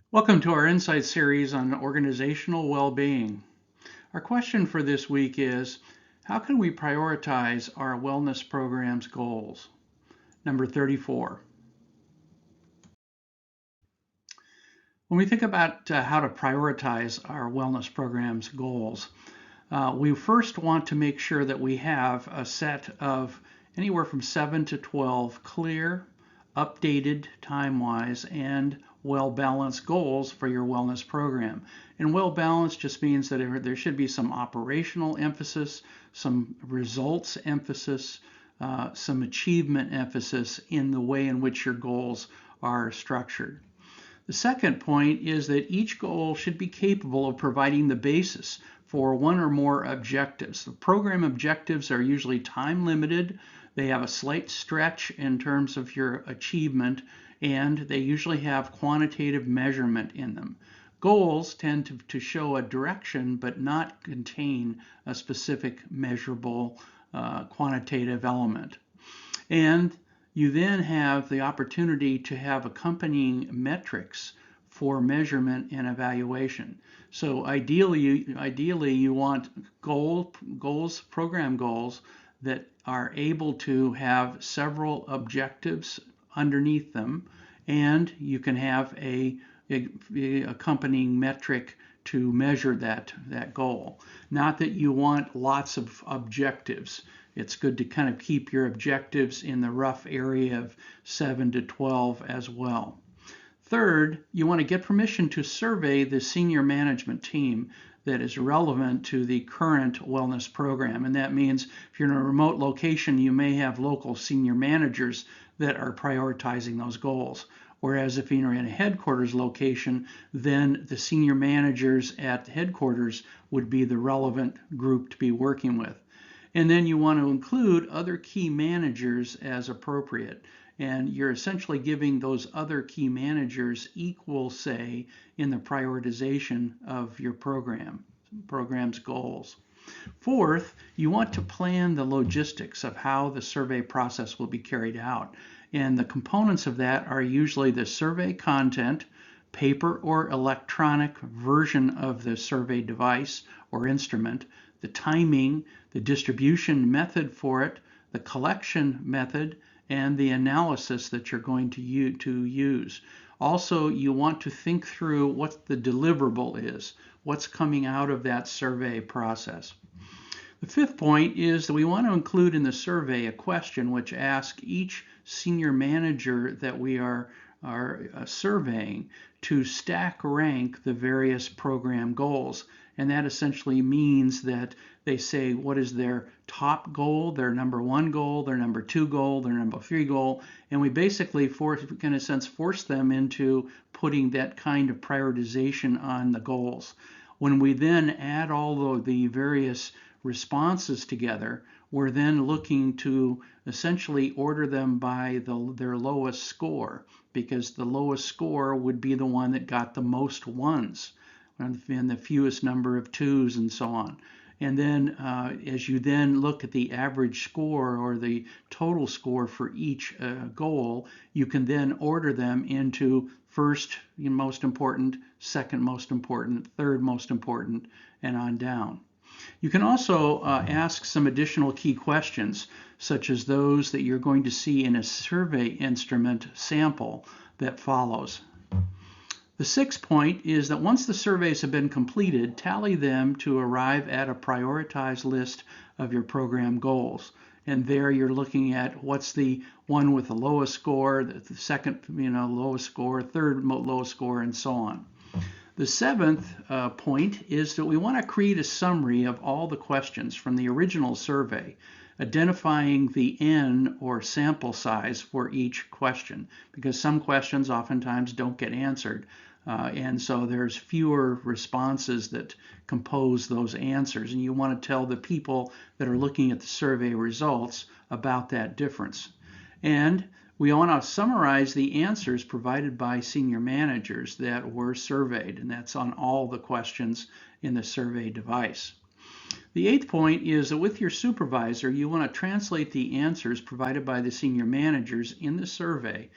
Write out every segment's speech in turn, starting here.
Welcome to our Insight series on organizational well-being. Our question for this week is, how can we prioritize our wellness program's goals? Number 34. When we think about how to prioritize our wellness program's goals, we first want to make sure that we have a set of anywhere from 7 to 12 clear, updated time-wise, and well-balanced goals for your wellness program. And well-balanced just means that there should be some operational emphasis, some results emphasis, some achievement emphasis in the way in which your goals are structured. The second point is that each goal should be capable of providing the basis for one or more objectives. The program objectives are usually time limited. They have a slight stretch in terms of your achievement, and they usually have quantitative measurement in them. Goals tend to show a direction but not contain a specific measurable quantitative element. And you then have the opportunity to have accompanying metrics for measurement and evaluation. So ideally you want program goals that are able to have several objectives underneath them, and you can have a accompanying metric to measure that goal. Not that you want lots of objectives. It's good to kind of keep your objectives in the rough area of 7 to 12 as well. Third, you want to get permission to survey the senior management team that is relevant to the current wellness program. And that means if you're in a remote location, you may have local senior managers that are prioritizing those goals. Whereas if you're in a headquarters location, then the senior managers at headquarters would be the relevant group to be working with. And then you want to include other key managers as appropriate. And you're essentially giving those other key managers equal say in the prioritization of your program's goals. Fourth, you want to plan the logistics of how the survey process will be carried out. And the components of that are usually the survey content, paper or electronic version of the survey device or instrument, the timing, the distribution method for it, the collection method, and the analysis that you're going to use. Also, you want to think through what the deliverable is, what's coming out of that survey process. The fifth point is that we want to include in the survey a question which asks each senior manager that we are surveying to stack rank the various program goals. And that essentially means that they say what is their top goal, their number one goal, their number two goal, their number three goal. And we basically, in a sense, force them into putting that kind of prioritization on the goals. When we then add all of the various responses together, we're then looking to essentially order them by their lowest score, because the lowest score would be the one that got the most ones and the fewest number of twos and so on. And then as you then look at the average score or the total score for each goal, you can then order them into first most important, second most important, third most important, and on down. You can also ask some additional key questions, such as those that you're going to see in a survey instrument sample that follows. The sixth point is that once the surveys have been completed, tally them to arrive at a prioritized list of your program goals. And there you're looking at what's the one with the lowest score, the second lowest score, third lowest score, and so on. The seventh point is that we want to create a summary of all the questions from the original survey, identifying the N or sample size for each question, because some questions oftentimes don't get answered. And so there's fewer responses that compose those answers. And you want to tell the people that are looking at the survey results about that difference. And we want to summarize the answers provided by senior managers that were surveyed, and that's on all the questions in the survey device. The eighth point is that with your supervisor, you want to translate the answers provided by the senior managers in the survey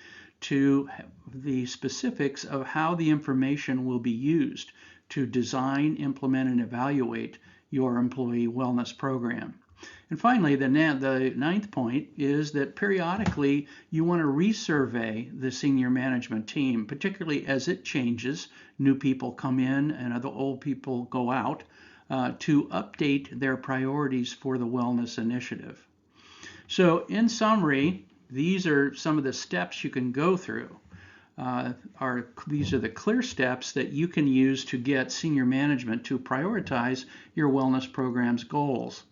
to the specifics of how the information will be used to design, implement, and evaluate your employee wellness program. And finally, the ninth point is that periodically you want to resurvey the senior management team, particularly as it changes. New people come in and other old people go out, to update their priorities for the wellness initiative. So in summary, these are some of the steps you can go through. These are the clear steps that you can use to get senior management to prioritize your wellness program's goals.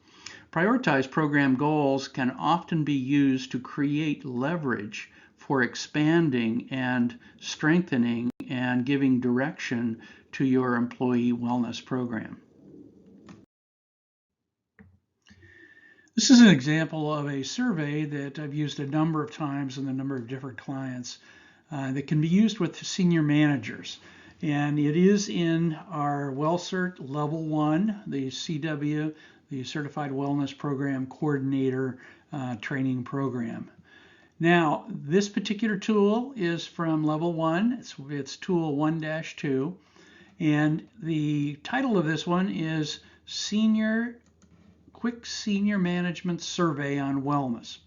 Prioritized program goals can often be used to create leverage for expanding and strengthening and giving direction to your employee wellness program. This is an example of a survey that I've used a number of times in a number of different clients that can be used with senior managers. And it is in our WellCert Level 1, the CW, the Certified Wellness Program Coordinator training program. Now, this particular tool is from Level 1. It's Tool 1-2. And the title of this one is Quick Senior Management Survey on Wellness.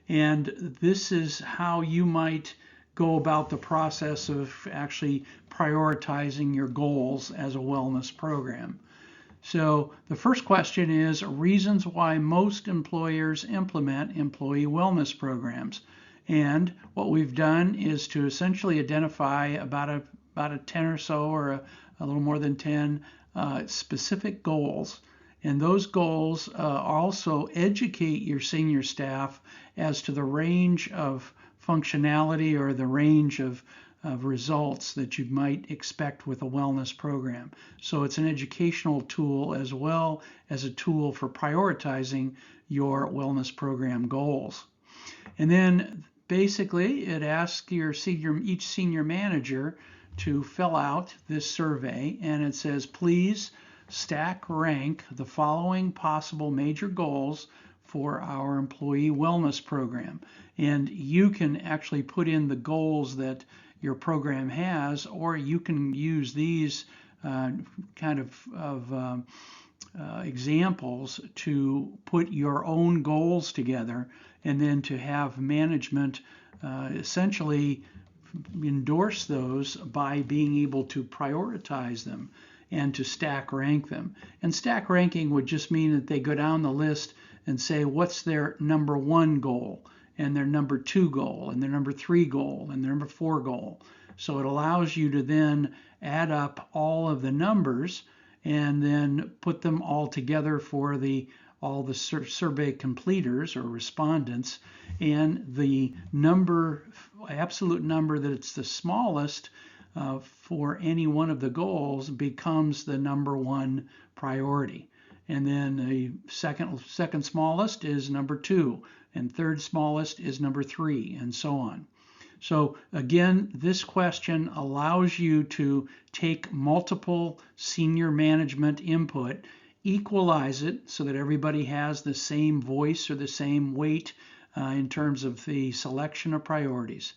And this is how you might go about the process of actually prioritizing your goals as a wellness program. So the first question is reasons why most employers implement employee wellness programs. And what we've done is to essentially identify about a 10 or so, or a little more than 10 specific goals. And those goals also educate your senior staff as to the range of functionality or the range of results that you might expect with a wellness program. So it's an educational tool as well as a tool for prioritizing your wellness program goals. And then basically it asks each senior manager to fill out this survey, and it says, please stack rank the following possible major goals for our employee wellness program. And you can actually put in the goals that your program has, or you can use these examples to put your own goals together, and then to have management essentially endorse those by being able to prioritize them and to stack rank them. And stack ranking would just mean that they go down the list and say what's their number 1 goal, and their number 2 goal, and their number 3 goal, and their number 4 goal. So it allows you to then add up all of the numbers and then put them all together for all the survey completers or respondents, and the absolute number that it's the smallest for any one of the goals becomes the number 1 priority. And then the second smallest is number 2, and third smallest is number 3, and so on. So again, this question allows you to take multiple senior management input, equalize it so that everybody has the same voice or the same weight in terms of the selection of priorities.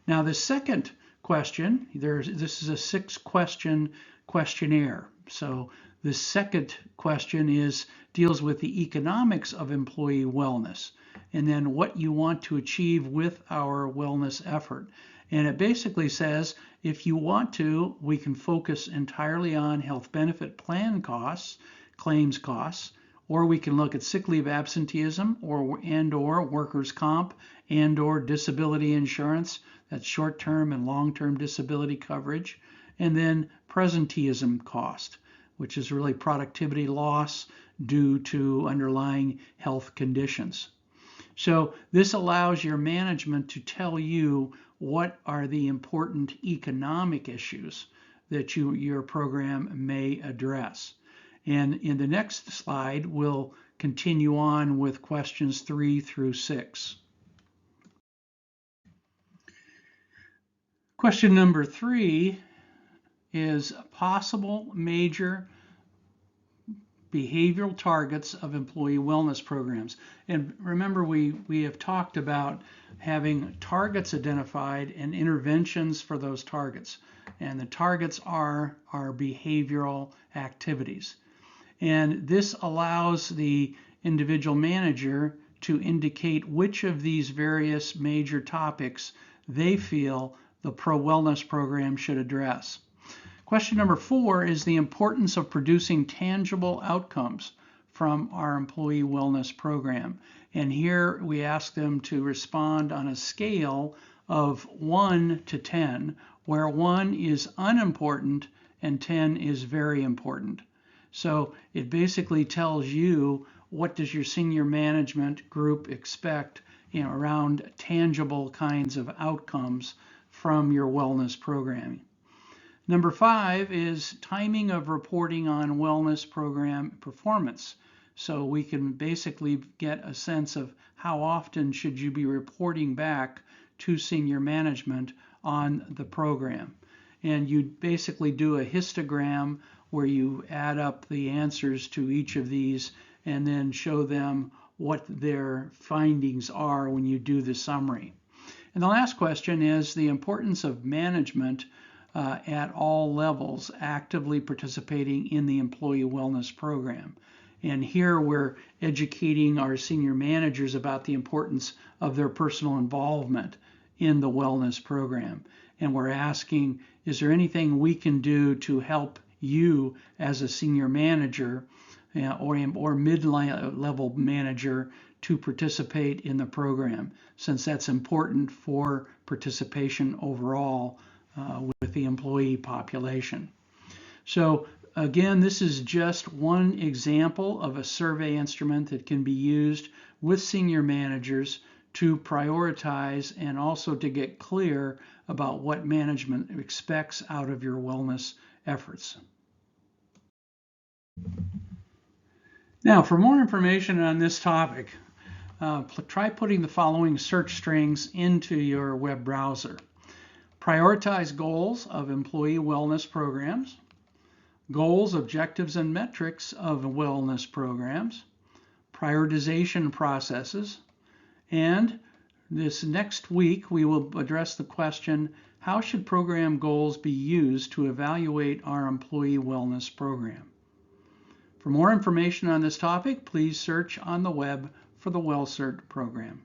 Now the second question, this is a 6-question questionnaire. So the second question deals with the economics of employee wellness, and then what you want to achieve with our wellness effort. And it basically says, if you want to, we can focus entirely on health benefit plan costs, claims costs, or we can look at sick leave absenteeism or workers' comp or disability insurance, that's short-term and long-term disability coverage, and then presenteeism cost, which is really productivity loss due to underlying health conditions. So this allows your management to tell you what are the important economic issues that your program may address. And in the next slide, we'll continue on with questions 3 through 6. Question number 3 is possible major behavioral targets of employee wellness programs. And remember, we have talked about having targets identified and interventions for those targets. And the targets are our behavioral activities. And this allows the individual manager to indicate which of these various major topics they feel the pro-wellness program should address. Question number 4 is the importance of producing tangible outcomes from our employee wellness program. And here we ask them to respond on a scale of 1 to 10, where 1 is unimportant and 10 is very important. So it basically tells you what does your senior management group expect, around tangible kinds of outcomes from your wellness programming. Number 5 is timing of reporting on wellness program performance. So we can basically get a sense of how often should you be reporting back to senior management on the program. And you basically do a histogram where you add up the answers to each of these and then show them what their findings are when you do the summary. And the last question is the importance of management at all levels actively participating in the employee wellness program. And here we're educating our senior managers about the importance of their personal involvement in the wellness program. And we're asking, is there anything we can do to help you as a senior manager or mid-level manager to participate in the program, since that's important for participation overall with the employee population. So again, this is just one example of a survey instrument that can be used with senior managers to prioritize and also to get clear about what management expects out of your wellness efforts. Now, for more information on this topic, try putting the following search strings into your web browser. Prioritize goals of employee wellness programs, goals, objectives, and metrics of wellness programs, prioritization processes, and this next week we will address the question, how should program goals be used to evaluate our employee wellness program? For more information on this topic, please search on the web for the WellCert program.